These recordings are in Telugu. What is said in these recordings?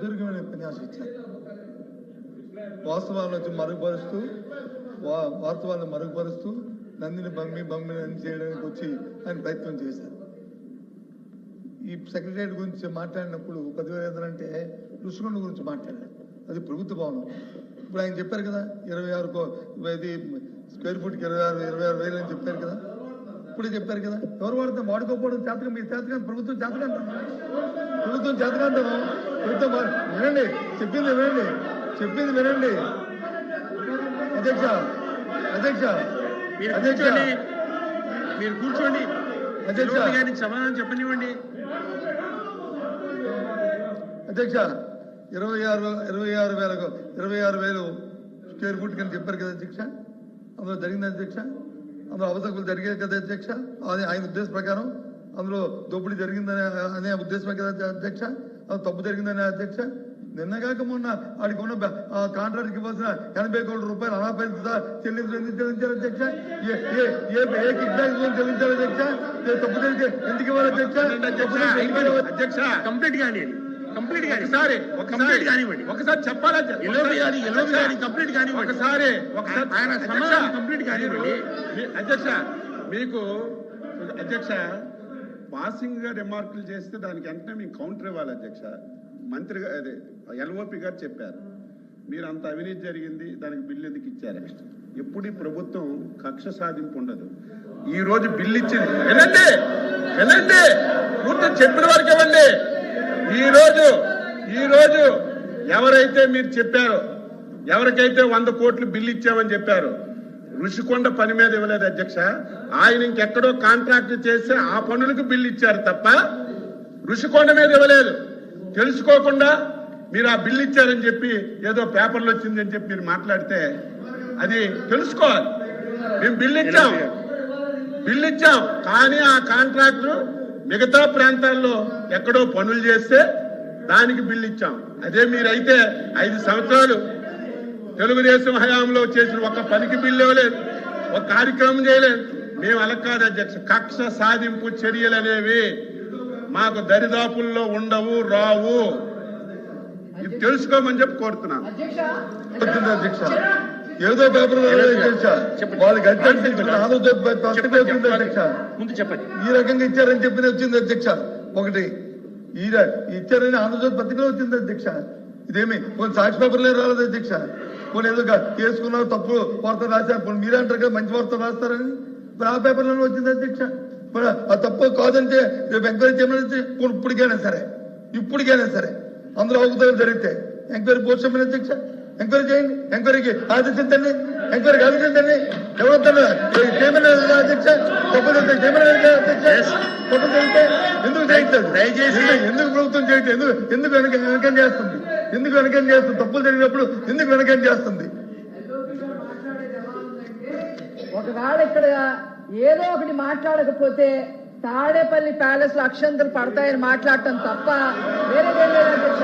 సుదీర్ఘమైన ఉపన్యాసం ఇచ్చారు. వాస్తవాలను మరుగుపరుస్తూ నందిని బమ్మి చేయడానికి వచ్చి ఆయన ప్రయత్నం చేశారు. ఈ సెక్రటరియట్ గురించి మాట్లాడినప్పుడు 10,000 అంటే రుషికొండ గురించి మాట్లాడారు. అది ప్రభుత్వ భవనం. ఇప్పుడు ఆయన చెప్పారు కదా 26 స్క్వేర్ ఫుట్కి 26,000 అని చెప్పారు కదా. ఇప్పుడే చెప్పారు కదా. ఎవరు వాడుకోకపోవడం చేతగా మీ చేతగా ప్రభుత్వం చేతకంటాం. ప్రభుత్వం వినండి, చెప్పింది వినండి. మీరు కూర్చోండి. సమాధానం చెప్పనివ్వండి. అధ్యక్ష 26,000 స్క్వేర్ ఫుట్ కింద చెప్పారు కదా అధ్యక్ష. అందులో జరిగింది అధ్యక్ష. అందులో అవసరాలు జరిగాయి కదా అధ్యక్ష. అది ఆయన ఉద్దేశం ప్రకారం అందులో దోపిడీ జరిగిందనే అనే ఉద్దేశమే కదా అధ్యక్ష. అది తప్పు జరిగిందనే అధ్యక్ష. నిన్నగాక మొన్న వాడికి ఉన్న కాంట్రాక్ట్కి ఇవ్వాల్సిన 80 కోట్ల రూపాయలు అనాపరిత చెల్లించారు అధ్యక్ష. ఏ కిక్ బ్యాక్ చెల్లించారు అధ్యక్ష. తప్పు జరిగితే ఎందుకు ఇవ్వాలి అధ్యక్ష? కంప్లీట్ కానీ ఒకసారి చెప్పాలి. కంప్లీట్ కానీ ఒకసారి ఆయన సమాధానం కంప్లీట్ కానివ్వండి అధ్యక్ష. మీకు అధ్యక్ష పాసింగ్ గా రిమార్కులు చేస్తే దానికి వెంటనే మీకు కౌంటర్ ఇవ్వాలి అధ్యక్ష. మంత్రి అదే ఎల్ఓపి గారు చెప్పారు మీరు అంత అవినీతి జరిగింది దానికి బిల్లు ఎందుకు ఇచ్చారు. ఎప్పుడు ఈ ప్రభుత్వం కక్ష సాధింపు ఉండదు. ఈ రోజు బిల్లు ఇచ్చింది వినండి పూర్తి చెప్పిన వరకు ఇవ్వండి. ఈ రోజు ఎవరైతే మీరు చెప్పారో ఎవరికైతే 100 కోట్లు బిల్లు ఇచ్చామని చెప్పారు రుషికొండ పని మీద ఇవ్వలేదు అధ్యక్ష. ఆయన ఇంకెక్కడో కాంట్రాక్ట్ చేస్తే ఆ పనులకు బిల్లు ఇచ్చారు తప్ప రుషికొండ మీద ఇవ్వలేదు. తెలుసుకోకుండా మీరు ఆ బిల్లు ఇచ్చారని చెప్పి ఏదో పేపర్లు వచ్చిందని చెప్పి మీరు మాట్లాడితే అది తెలుసుకోవాలి. మేము బిల్లు ఇచ్చాం కానీ ఆ కాంట్రాక్టర్ మిగతా ప్రాంతాల్లో ఎక్కడో పనులు చేస్తే దానికి బిల్లు ఇచ్చాం. అదే మీరైతే 5 సంవత్సరాలు తెలుగుదేశం హయాంలో చేసిన ఒక్క పనికి బిల్లు ఇవ్వలేదు, ఒక కార్యక్రమం చేయలేదు. మేము అలా కాదు అధ్యక్ష. కక్ష సాధింపు చర్యలు అనేవి మాకు దరిదాపుల్లో ఉండవు, రావు. ఇది తెలుసుకోమని చెప్పి కోరుతున్నాను అధ్యక్ష. ఏదో పేపర్ ముందు చెప్పండి. ఈ రకంగా ఇచ్చారని చెప్పి వచ్చింది అధ్యక్ష. ఒకటి ఇచ్చారని ఆంధ్రజ్యోతి పత్రికలో వచ్చింది అధ్యక్ష. ఇదేమి కొన్ని సాక్షి పేపర్లే రాలేదు అధ్యక్ష. కొన్ని ఏదో చేసుకున్నారు తప్పు వార్తలు రాశారు. కొన్ని మీరే అంటారు కదా మంచి వార్తలు రాస్తారని. ఆ పేపర్లోనే వచ్చింది అధ్యక్ష. ఆ తప్పు కాదంటే రేపు ఎంక్వైరీ చేయమని ఇప్పటికైనా సరే అందులో అవకతవకలు జరిగితే ఎంక్వైరీ పోస్ట్ చేయమని అధ్యక్ష. ఎంక్వైరీ చేయండి. ఎంక్వైరీకి ఆదేశించండి. ఎంక్వైరీకి ఆదేశించండి. ఎవరొద్దా చేయమని అధ్యక్ష. తప్పు చేయమని అధ్యక్ష. తప్పు జరిగితే ఎందుకు చేయట్లేదు? ఎందుకు ప్రభుత్వం చేయట్లేదు? ఎందుకు వెనకం చేస్తుంది? తప్పులు జరిగినప్పుడు ఎందుకు వెనకం చేస్తుంది? ఒకవేళ ఇక్కడ ఏదో ఒకటి మాట్లాడకపోతే తాడేపల్లి ప్యాలెస్ లో అక్షంతలు పడతాయని మాట్లాడటం తప్ప వేరేదేం లేదు అధ్యక్ష.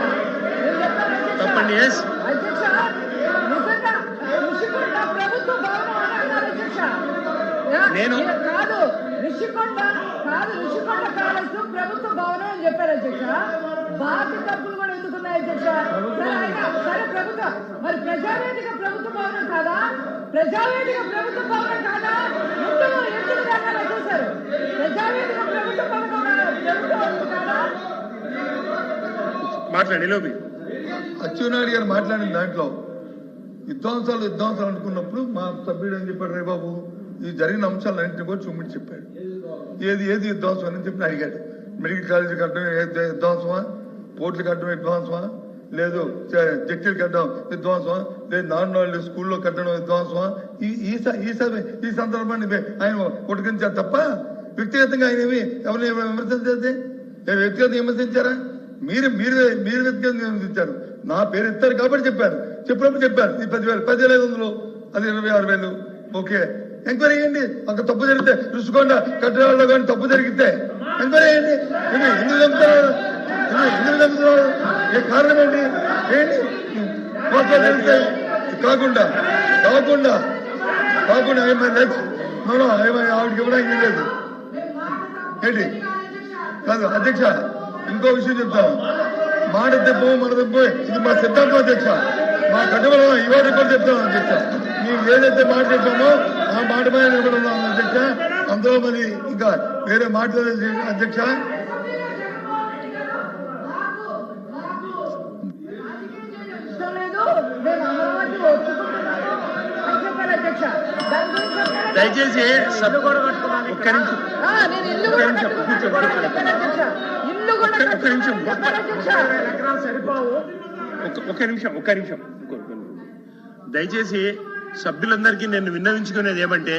అధ్యక్ష నిజంగా ఋషికొండ ప్రభుత్వ భవనం అన్నారు అధ్యక్ష. ఋషికొండ ప్యాలెస్ ప్రభుత్వ భవనం అని చెప్పారు అధ్యక్ష. బాకీ తప్పులు కూడా ఎందుకున్నాయి అధ్యక్ష? సరే ప్రభుత్వం మరి ప్రజావేదిక ప్రభుత్వ భవనం కాదా? ప్రజావేదిక ప్రభుత్వ భవనం కాదా? ఎందుకు రకాలు చేశారు? ప్రజావేదిక ప్రభుత్వ భవనం కాదా? మాట్లాడి అచ్చెన్నాయుడు గారు మాట్లాడిన దాంట్లో విధ్వంసాలు అనుకున్నప్పుడు మా సభ్యుడు అని చెప్పాడు. రే బాబు ఈ జరిగిన అంశాలన్నింటినీ కూడా చూమిటి చెప్పాడు. ఏది విధ్వంసం అని చెప్పి అడిగాడు. మెడికల్ కాలేజీ కట్టడం విధ్వంసమా? పోర్టులు కట్టడం విధ్వంసమా? లేదు జట్టీలు కట్టడం విధ్వంసమా? లేదు నార్మల్ స్కూల్లో కట్టడం విధ్వంసమా? ఈ సందర్భాన్ని ఆయన ఉటకించారు తప్ప వ్యక్తిగతంగా ఆయన ఎవరిని వ్యక్తిగతంగా విమర్శించారా? మీరు వ్యక్తిగతంగా విమర్శించారు. నా పేరు ఇస్తారు కాబట్టి చెప్పినప్పుడు చెప్పారు ఈ 10,500 అది 26,000. ఓకే ఎంక్వైరీ చేయండి. అక్కడ తప్పు జరిగితే రుషికొండ కట్టడాల్లో కానీ తప్పు జరిగితే ఎంక్వైరీ చేయండి. ఎందుకు చంపుతున్నారు? ఏ కారణం ఏంటి? కాకుండా ఆవిడకి ఇవ్వడానికి లేదు ఏంటి కాదు అధ్యక్ష. ఇంకో విషయం చెప్తాను. మాట దెబ్బ మన దెబ్బ ఇది మా సిద్ధాంతం అధ్యక్ష. మా కట్టుబడి ఇవాళ కూడా చెప్తాం అధ్యక్ష. మేము ఏదైతే మాట చెప్పామో ఆ మాట మీద నిలబడి ఉన్నాం అధ్యక్ష. అందులో మరి ఇంకా వేరే మాట్లాడేది అధ్యక్ష. ఇష్టం లేదు, మేము అమరావతి ఒప్పుకుంటున్నాము అని చెప్పారు అధ్యక్ష. దాని గురించి చెప్పారు. దయచేసి సభ కూడా ఒక్క నిమిషం నేను ఇల్లు కూడా కట్టుకున్నాను చెప్పారు అధ్యక్ష. ఇల్లు కూడా కట్టుకున్నాను చెప్పారు అధ్యక్ష. ఒక్క నిమిషం దయచేసి సభ్యులందరికీ నేను విన్నవించుకునేది ఏమంటే,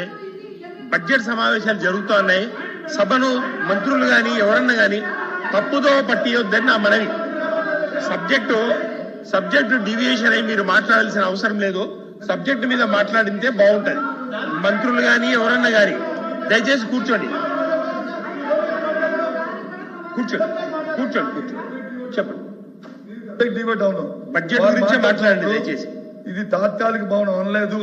బడ్జెట్ సమావేశాలు జరుగుతూ ఉన్నాయి. సభను మంత్రులు కానీ ఎవరన్నా కానీ తప్పుదో పట్టియొద్దని నా మనవి. సబ్జెక్టు డివియేషన్ అయి మీరు మాట్లాడాల్సిన అవసరం లేదు. సబ్జెక్టు మీద మాట్లాడితే బాగుంటది. మంత్రులు కానీ ఎవరన్నా కానీ దయచేసి కూర్చోండి చెప్పండి. బడ్జెట్ గురించే మాట్లాడండి దయచేసి. ఇది తాత్కాలిక భవనం అనలేదు,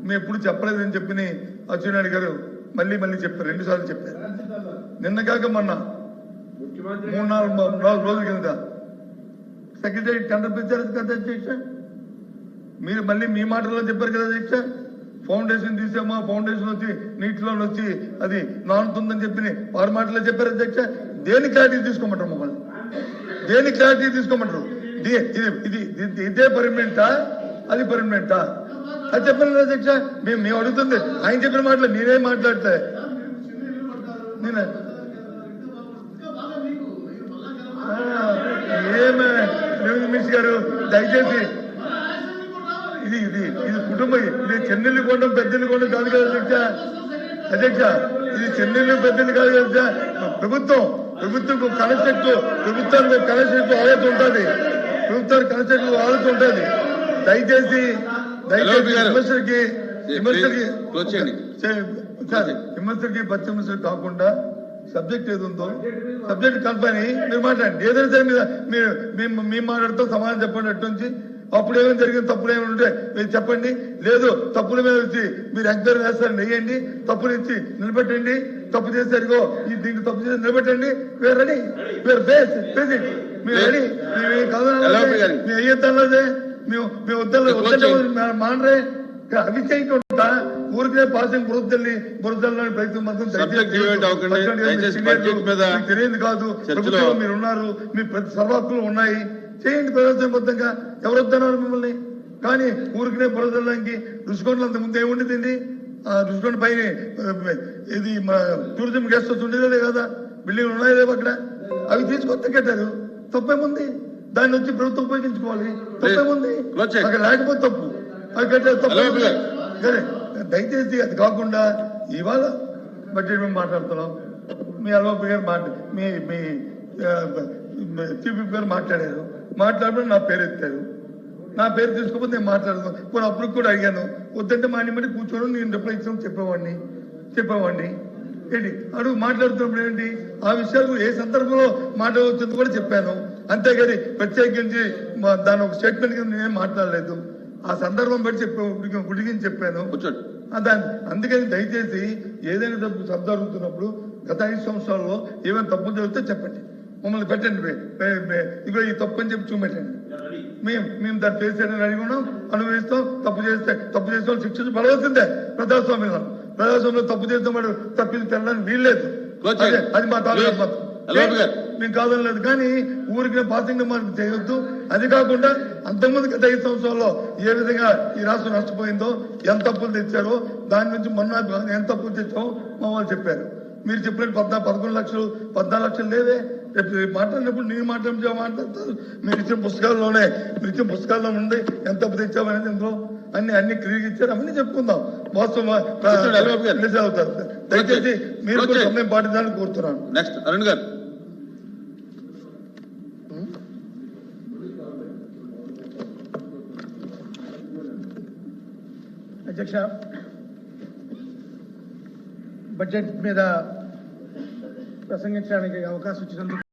మేము ఎప్పుడు చెప్పలేదని చెప్పి అచ్చెన్నాయుడు గారు మళ్ళీ చెప్పారు. 2 సార్లు చెప్పారు. నిన్న కాక మొన్న 3-4 రోజుల కింద సెక్రటరీ టెండర్ పిలిచారు కదా అధ్యక్ష. మీరు మళ్ళీ మీ మాటల్లో చెప్పారు కదా అధ్యక్ష. ఫౌండేషన్ తీసామా, ఫౌండేషన్ వచ్చి నీటిలో వచ్చి అది నానుతుందని చెప్పి వారి మాటలో చెప్పారు అధ్యక్ష. దేని క్లారిటీ తీసుకోమంటారు మమ్మల్ని? దేని క్లారిటీ తీసుకోమంటారు? ఇదే పర్మనెంటా, అది పర్మనెంటా? అది చెప్పలేదు అధ్యక్ష. మేము అడుగుతుంది ఆయన చెప్పిన మాటలు నేనేం మాట్లాడతా. నేను మినిస్టర్ గారు దయచేసి ఇది కుటుంబం, ఇది చెన్నెల్లి కొండం పెద్దెల్లి కొండం కాదు కదా అధ్యక్ష. ఇది చెన్నెల్లి పెద్దెల్లి కాదు కదా. ప్రభుత్వం కన్స్ట్రక్ట్ ప్రభుత్వానికి కన్స్ట్రక్ట్ ఆలోచన ఉంటుంది. ప్రభుత్వానికి కన్స్ట్రక్ట్ ఆలోచన ఉంటుంది. దయచేసి విమర్శకి పశ్చిమర్శకి కాకుండా సబ్జెక్ట్ ఏది ఉందో సబ్జెక్ట్ కల్పని మీరు మాట్లాడండి. ఏదైనా సరే మీరు మాట్లాడుతూ సమాధానం చెప్పండి. అటు నుంచి అప్పుడు ఏమైనా జరిగింది, తప్పులు ఏమైనా ఉంటే మీరు చెప్పండి. లేదు తప్పుల మీద వచ్చి మీరు ఎంక్వైరీ వేస్తారు, నెయ్యండి. తప్పులు ఇచ్చి నిలబెట్టండి. తప్పు చేశారుగో దీనికి తప్పు చేసి నిలబెట్టండి. వేర్ రెడీ, వేర్ బేస్ బేసిక్ మీరు రెడీ. మేము కాదు అయ్యేద్దాంలేదే, మేము వద్దంటే మానరే. అవి చేయకుండా ఊరికే పాసింగ్ బురదల్లోని ప్రయత్నం మాత్రం తెలియదు కాదు. ప్రభుత్వంలో మీరు ఉన్నారు, మీ ప్రతి సర్వాకులు ఉన్నాయి, చేయండి ప్రజాసంబద్ధంగా. ఎవరు వద్దన్నారు మిమ్మల్ని? కానీ ఊరికినే బురదల్లోకి రుషికొండలు అంత ముందు ఏముండేదండి? ఆ రుషికొండ పైన ఇది మా టూరిజం గెస్ట్ హౌస్ ఉండేదే కదా, బిల్డింగ్లు ఉన్నాయో లేవు అక్కడ. అవి తీసుకొస్తే కట్టారు, తప్పేముంది? దాన్ని వచ్చి ప్రభుత్వం ఉపయోగించుకోవాలి, తప్పేముంది? అక్కడ లేకపోతే తప్పు, అది కట్టారు తప్పు. సరే దయచేసి అది కాకుండా ఇవాళ బడ్జెట్ మేము మాట్లాడుతున్నాం. మీ అల్వప్ప గారు మీ చీఫ్ విప్ గారు మాట్లాడినప్పుడు నా పేరు ఎత్తారు. నా పేరు తీసుకోకపోతే నేను మాట్లాడదాం. కొన్ని అప్పుడు కూడా అడిగాను, వద్దంటే మా బట్టి కూర్చోవడం నేను రిప్లై ఇచ్చాను చెప్పేవాడిని ఏంటి అడుగు మాట్లాడుతున్నప్పుడు ఏంటి ఆ విషయాలు ఏ సందర్భంలో మాట్లాడవచ్చుంది కూడా చెప్పాను. అంతేగాని ప్రత్యేకించి దాని ఒక స్టేట్మెంట్ కింద నేనేం మాట్లాడలేదు. ఆ సందర్భం బట్టి గుడికి చెప్పాను. అందుకని దయచేసి ఏదైనా తప్పు శబ్దం జరుగుతున్నప్పుడు గత 5 సంవత్సరాల్లో ఏమైనా తప్పు జరిగితే చెప్పండి, మమ్మల్ని పెట్టండి. ఇగో ఈ తప్పు అని చెప్పి చూపెట్టండి. మేము దాన్ని చేసేయడానికి అడిగి ఉన్నాం, అనుభవిస్తాం. తప్పు చేస్తే శిక్షణ పడవలసిందే. ప్రజాస్వామ్యంలో తప్పు చేస్తే వాడు తప్పింది తెల్లడానికి వీల్లేదు. అది మా తాలూకా మేము కాదనలేదు. కానీ ఊరికి పాసింగ్ మనకు చేయొద్దు. అది కాకుండా అంతకుముందు గత 5 సంవత్సరాల్లో ఏ విధంగా ఈ రాష్ట్రం నష్టపోయిందో, ఎంత తప్పులు తెచ్చారో దాని నుంచి మొన్న ఎంత తప్పులు తెచ్చామో మా వాళ్ళు చెప్పారు. మీరు చెప్పినట్టు 11 లక్షలు 14 లక్షలు లేవే. రేపు మాట్లాడినప్పుడు నేను మాట్లాడతారు. మీరు ఇచ్చిన పుస్తకాల్లో ఉండి ఎంత తప్పు తెచ్చామనేది ఇందులో అన్ని క్లియర్ ఇచ్చారు. అవన్నీ చెప్పుకుందాం. వాస్తవం అవుతారు. దయచేసి మీరు కూడా సమయం పాటించాలని కోరుతున్నాను. నెక్స్ట్ అరుణ్ గారు. అధ్యక్ష, బడ్జెట్ మీద ప్రసంగించడానికి అవకాశం ఇచ్చినందుకు